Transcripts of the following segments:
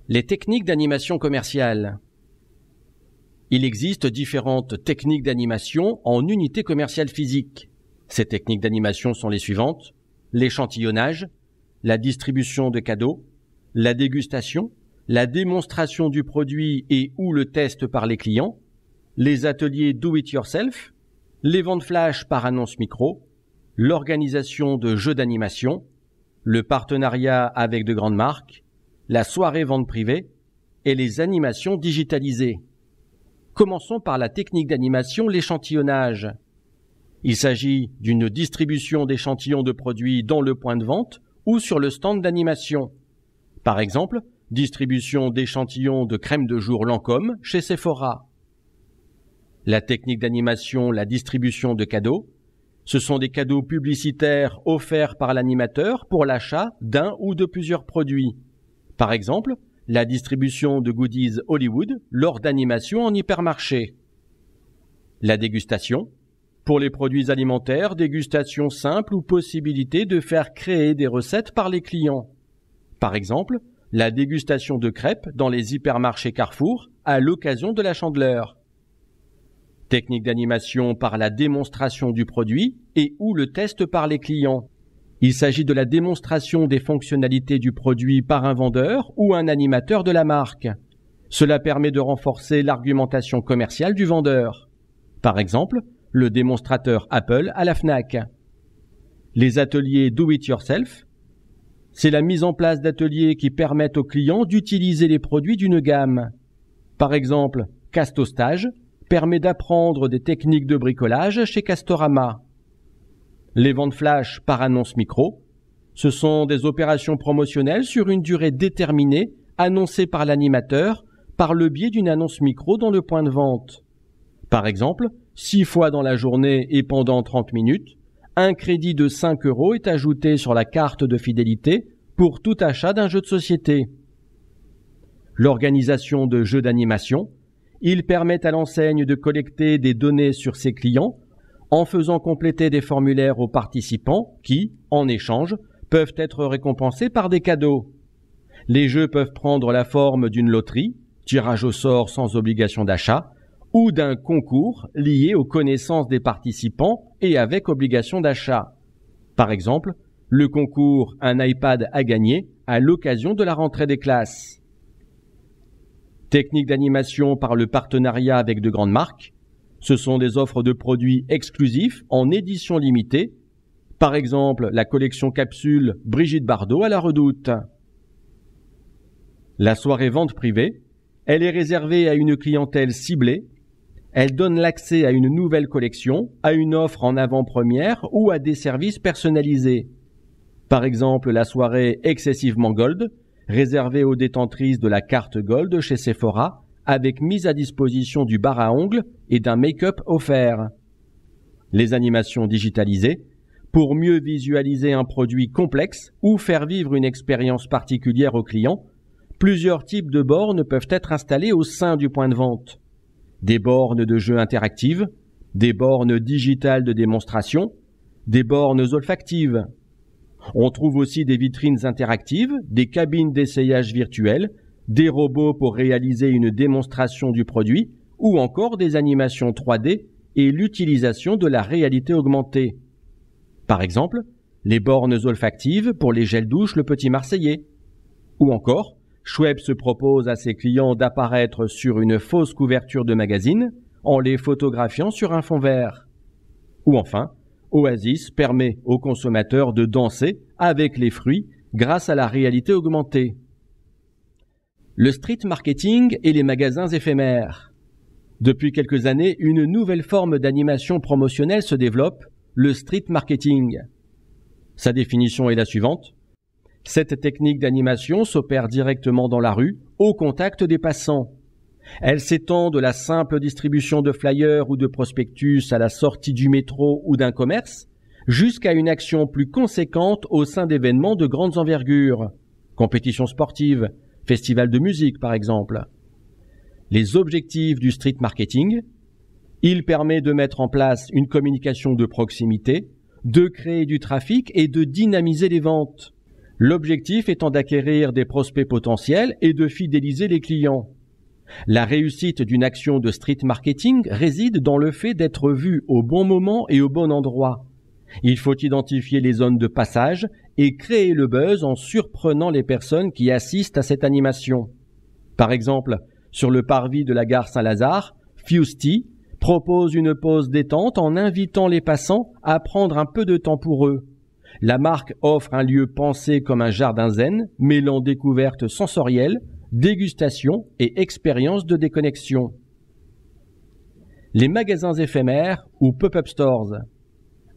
Les techniques d'animation commerciale. Il existe différentes techniques d'animation en unité commerciale physique. Ces techniques d'animation sont les suivantes: l'échantillonnage, la distribution de cadeaux, la dégustation, la démonstration du produit et ou le test par les clients, les ateliers do-it-yourself, les ventes flash par annonce micro, l'organisation de jeux d'animation, le partenariat avec de grandes marques, la soirée vente privée et les animations digitalisées. Commençons par la technique d'animation, l'échantillonnage. Il s'agit d'une distribution d'échantillons de produits dans le point de vente ou sur le stand d'animation. Par exemple, distribution d'échantillons de crème de jour Lancôme chez Sephora. La technique d'animation, la distribution de cadeaux. Ce sont des cadeaux publicitaires offerts par l'animateur pour l'achat d'un ou de plusieurs produits. Par exemple, la distribution de goodies Hollywood lors d'animations en hypermarché. La dégustation. Pour les produits alimentaires, dégustation simple ou possibilité de faire créer des recettes par les clients. Par exemple, la dégustation de crêpes dans les hypermarchés Carrefour à l'occasion de la Chandeleur. Technique d'animation par la démonstration du produit et ou le test par les clients. Il s'agit de la démonstration des fonctionnalités du produit par un vendeur ou un animateur de la marque. Cela permet de renforcer l'argumentation commerciale du vendeur. Par exemple, le démonstrateur Apple à la Fnac. Les ateliers do-it-yourself. C'est la mise en place d'ateliers qui permettent aux clients d'utiliser les produits d'une gamme. Par exemple, Castostage permet d'apprendre des techniques de bricolage chez Castorama. Les ventes flash par annonce micro, ce sont des opérations promotionnelles sur une durée déterminée annoncées par l'animateur par le biais d'une annonce micro dans le point de vente. Par exemple, 6 fois dans la journée et pendant 30 minutes, un crédit de 5 € est ajouté sur la carte de fidélité pour tout achat d'un jeu de société. L'organisation de jeux d'animation, il permet à l'enseigne de collecter des données sur ses clients en faisant compléter des formulaires aux participants qui, en échange, peuvent être récompensés par des cadeaux. Les jeux peuvent prendre la forme d'une loterie, tirage au sort sans obligation d'achat, ou d'un concours lié aux connaissances des participants et avec obligation d'achat. Par exemple, le concours Un iPad à gagner à l'occasion de la rentrée des classes. Technique d'animation par le partenariat avec de grandes marques. Ce sont des offres de produits exclusifs en édition limitée. Par exemple, la collection capsule Brigitte Bardot à la Redoute. La soirée vente privée, elle est réservée à une clientèle ciblée. Elle donne l'accès à une nouvelle collection, à une offre en avant-première ou à des services personnalisés. Par exemple, la soirée excessivement gold, réservée aux détentrices de la carte gold chez Sephora, avec mise à disposition du bar à ongles et d'un make-up offert. Les animations digitalisées, pour mieux visualiser un produit complexe ou faire vivre une expérience particulière au client, plusieurs types de bornes peuvent être installées au sein du point de vente. Des bornes de jeux interactives, des bornes digitales de démonstration, des bornes olfactives. On trouve aussi des vitrines interactives, des cabines d'essayage virtuelles, des robots pour réaliser une démonstration du produit ou encore des animations 3D et l'utilisation de la réalité augmentée. Par exemple, les bornes olfactives pour les gels douche Le Petit Marseillais. Ou encore, Schweppes propose à ses clients d'apparaître sur une fausse couverture de magazine en les photographiant sur un fond vert. Ou enfin, Oasis permet aux consommateurs de danser avec les fruits grâce à la réalité augmentée. Le street marketing et les magasins éphémères. Depuis quelques années, une nouvelle forme d'animation promotionnelle se développe, le street marketing. Sa définition est la suivante. Cette technique d'animation s'opère directement dans la rue, au contact des passants. Elle s'étend de la simple distribution de flyers ou de prospectus à la sortie du métro ou d'un commerce, jusqu'à une action plus conséquente au sein d'événements de grandes envergures, compétitions sportives, festivals de musique par exemple. Les objectifs du street marketing, il permet de mettre en place une communication de proximité, de créer du trafic et de dynamiser les ventes. L'objectif étant d'acquérir des prospects potentiels et de fidéliser les clients. La réussite d'une action de street marketing réside dans le fait d'être vu au bon moment et au bon endroit. Il faut identifier les zones de passage et créer le buzz en surprenant les personnes qui assistent à cette animation. Par exemple, sur le parvis de la gare Saint-Lazare, Fusty propose une pause détente en invitant les passants à prendre un peu de temps pour eux. La marque offre un lieu pensé comme un jardin zen, mêlant découvertes sensorielles, dégustation et expérience de déconnexion. Les magasins éphémères ou pop-up stores.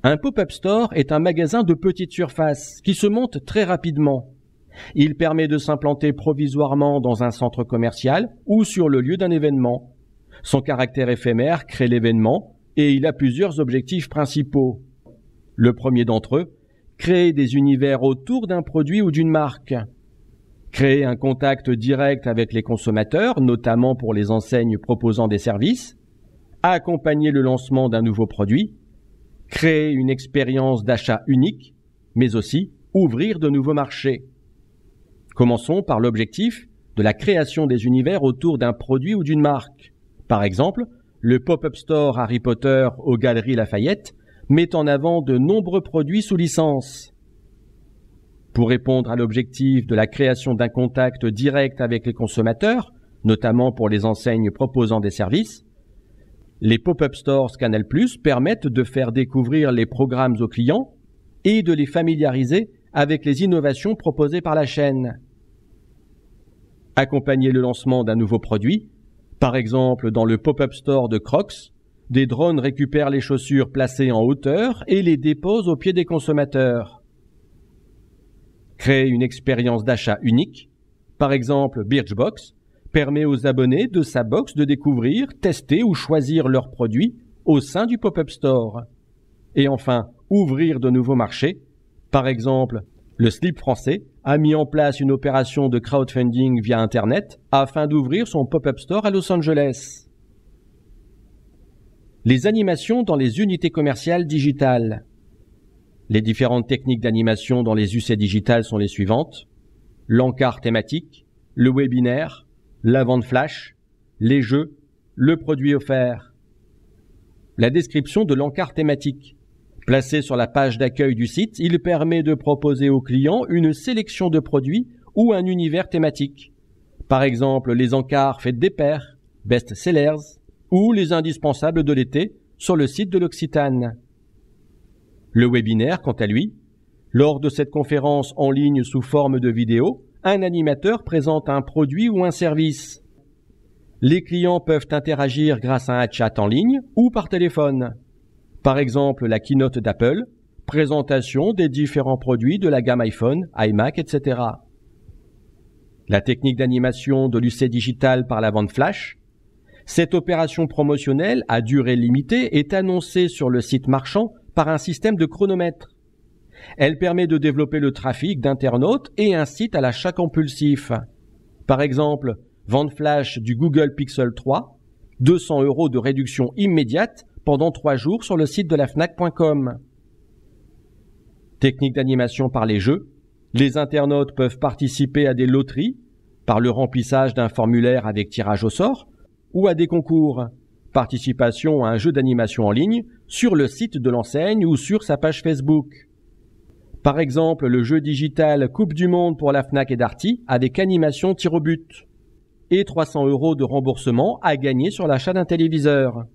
Un pop-up store est un magasin de petite surface qui se monte très rapidement. Il permet de s'implanter provisoirement dans un centre commercial ou sur le lieu d'un événement. Son caractère éphémère crée l'événement et il a plusieurs objectifs principaux. Le premier d'entre eux, créer des univers autour d'un produit ou d'une marque. Créer un contact direct avec les consommateurs, notamment pour les enseignes proposant des services. Accompagner le lancement d'un nouveau produit. Créer une expérience d'achat unique, mais aussi ouvrir de nouveaux marchés. Commençons par l'objectif de la création des univers autour d'un produit ou d'une marque. Par exemple, le pop-up store Harry Potter aux Galeries Lafayette met en avant de nombreux produits sous licence. Pour répondre à l'objectif de la création d'un contact direct avec les consommateurs, notamment pour les enseignes proposant des services, les pop-up stores Canal+ permettent de faire découvrir les programmes aux clients et de les familiariser avec les innovations proposées par la chaîne. Accompagner le lancement d'un nouveau produit, par exemple dans le pop-up store de Crocs, des drones récupèrent les chaussures placées en hauteur et les déposent aux pieds des consommateurs. Créer une expérience d'achat unique, par exemple Birchbox, permet aux abonnés de sa box de découvrir, tester ou choisir leurs produits au sein du pop-up store. Et enfin, ouvrir de nouveaux marchés. Par exemple, le Slip français a mis en place une opération de crowdfunding via Internet afin d'ouvrir son pop-up store à Los Angeles. Les animations dans les unités commerciales digitales. Les différentes techniques d'animation dans les UC digitales sont les suivantes. L'encart thématique, le webinaire, la vente flash, les jeux, le produit offert. La description de l'encart thématique. Placé sur la page d'accueil du site, il permet de proposer aux clients une sélection de produits ou un univers thématique. Par exemple, les encarts Fête des Pères, Best Sellers ou les indispensables de l'été sur le site de l'Occitane. Le webinaire, quant à lui, lors de cette conférence en ligne sous forme de vidéo, un animateur présente un produit ou un service. Les clients peuvent interagir grâce à un chat en ligne ou par téléphone. Par exemple, la keynote d'Apple, présentation des différents produits de la gamme iPhone, iMac, etc. La technique d'animation de l'UC Digital par la vente flash. Cette opération promotionnelle à durée limitée est annoncée sur le site marchand par un système de chronomètre. Elle permet de développer le trafic d'internautes et incite à l'achat compulsif. Par exemple, vente flash du Google Pixel 3, 200 € de réduction immédiate pendant 3 jours sur le site de la Fnac.com. Technique d'animation par les jeux. Les internautes peuvent participer à des loteries par le remplissage d'un formulaire avec tirage au sort ou à des concours. Participation à un jeu d'animation en ligne sur le site de l'enseigne ou sur sa page Facebook. Par exemple, le jeu digital Coupe du Monde pour la Fnac et Darty avec animation tir au but. Et 300 € de remboursement à gagner sur l'achat d'un téléviseur.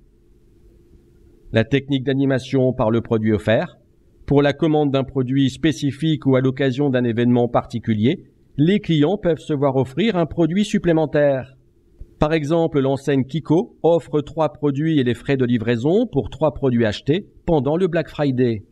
La technique d'animation par le produit offert. Pour la commande d'un produit spécifique ou à l'occasion d'un événement particulier, les clients peuvent se voir offrir un produit supplémentaire. Par exemple, l'enseigne Kiko offre 3 produits et les frais de livraison pour 3 produits achetés pendant le Black Friday.